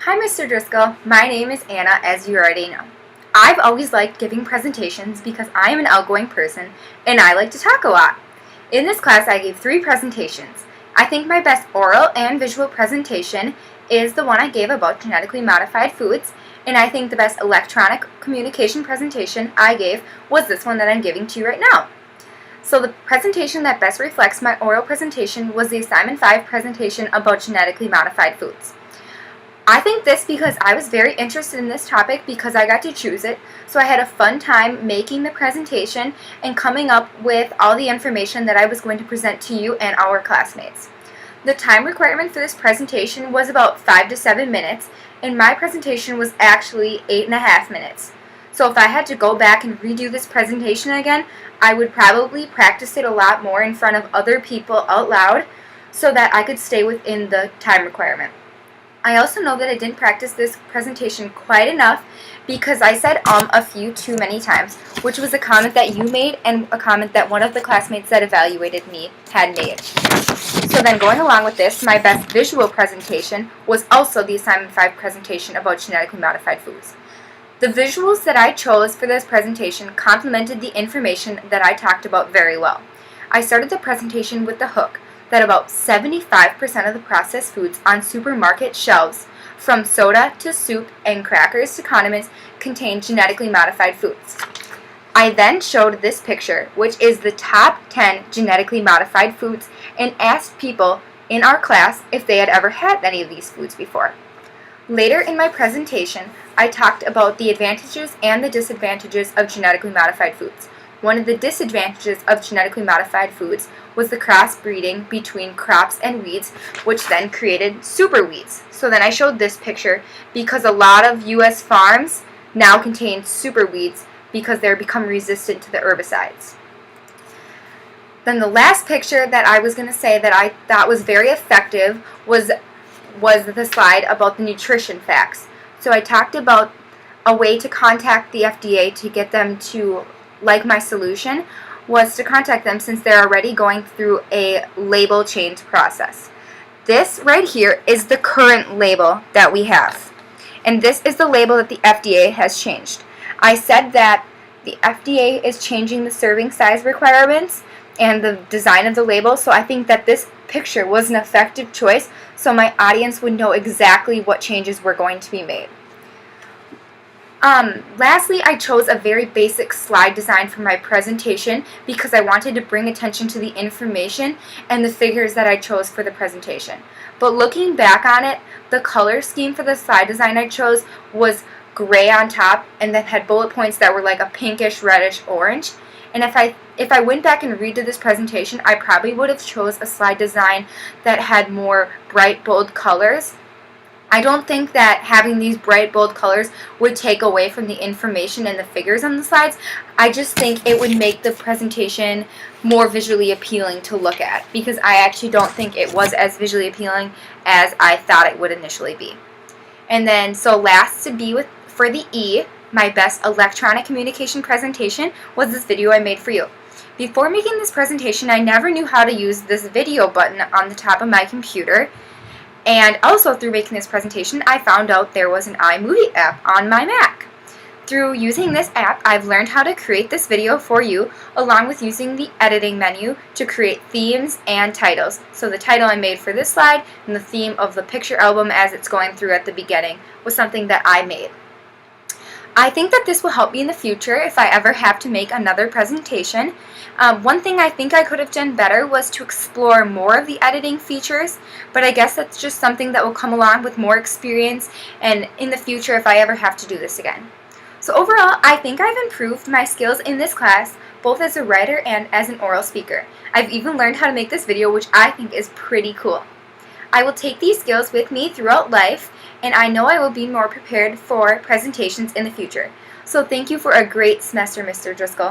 Hi, Mr. Driscoll. My name is Anna, as you already know. I've always liked giving presentations because I am an outgoing person and I like to talk a lot. In this class, I gave 3 presentations. I think my best oral and visual presentation is the one I gave about genetically modified foods, and I think the best electronic communication presentation I gave was this one that I'm giving to you right now. So the presentation that best reflects my oral presentation was the Assignment 5 presentation about genetically modified foods. I think this because I was very interested in this topic because I got to choose it, so I had a fun time making the presentation and coming up with all the information that I was going to present to you and our classmates. The time requirement for this presentation was about 5 to 7 minutes, and my presentation was actually 8.5 minutes. So if I had to go back and redo this presentation again, I would probably practice it a lot more in front of other people out loud so that I could stay within the time requirement. I also know that I didn't practice this presentation quite enough because I said a few too many times, which was a comment that you made and a comment that one of the classmates that evaluated me had made. So then going along with this, my best visual presentation was also the Assignment 5 presentation about genetically modified foods. The visuals that I chose for this presentation complemented the information that I talked about very well. I started the presentation with the hook that about 75% of the processed foods on supermarket shelves, from soda to soup and crackers to condiments, contain genetically modified foods. I then showed this picture, which is the top 10 genetically modified foods, and asked people in our class if they had ever had any of these foods before. Later in my presentation, I talked about the advantages and the disadvantages of genetically modified foods. One of the disadvantages of genetically modified foods was the crossbreeding between crops and weeds, which then created super weeds. So then I showed this picture because a lot of U.S. farms now contain super weeds because they're become resistant to the herbicides. Then the last picture that I was going to say that I thought was very effective was the slide about the nutrition facts. So I talked about a way to contact the FDA to get them to like my solution was to contact them since they're already going through a label change process. This right here is the current label that we have. And this is the label that the FDA has changed. I said that the FDA is changing the serving size requirements and the design of the label, so I think that this picture was an effective choice so my audience would know exactly what changes were going to be made. Lastly, I chose a very basic slide design for my presentation because I wanted to bring attention to the information and the figures that I chose for the presentation. But looking back on it, the color scheme for the slide design I chose was gray on top and then had bullet points that were like a pinkish, reddish, orange. And if I went back and redid this presentation, I probably would have chose a slide design that had more bright, bold colors. I don't think that having these bright, bold colors would take away from the information and the figures on the slides. I just think it would make the presentation more visually appealing to look at because I actually don't think it was as visually appealing as I thought it would initially be. And then, so last to be for the E, my best electronic communication presentation was this video I made for you. Before making this presentation, I never knew how to use this video button on the top of my computer. And also through making this presentation, I found out there was an iMovie app on my Mac. Through using this app, I've learned how to create this video for you, along with using the editing menu to create themes and titles. So the title I made for this slide and the theme of the picture album as it's going through at the beginning was something that I made. I think that this will help me in the future if I ever have to make another presentation. One thing I think I could have done better was to explore more of the editing features, but I guess that's just something that will come along with more experience and in the future if I ever have to do this again. So overall, I think I've improved my skills in this class, both as a writer and as an oral speaker. I've even learned how to make this video, which I think is pretty cool. I will take these skills with me throughout life, and I know I will be more prepared for presentations in the future. So thank you for a great semester, Mr. Driscoll.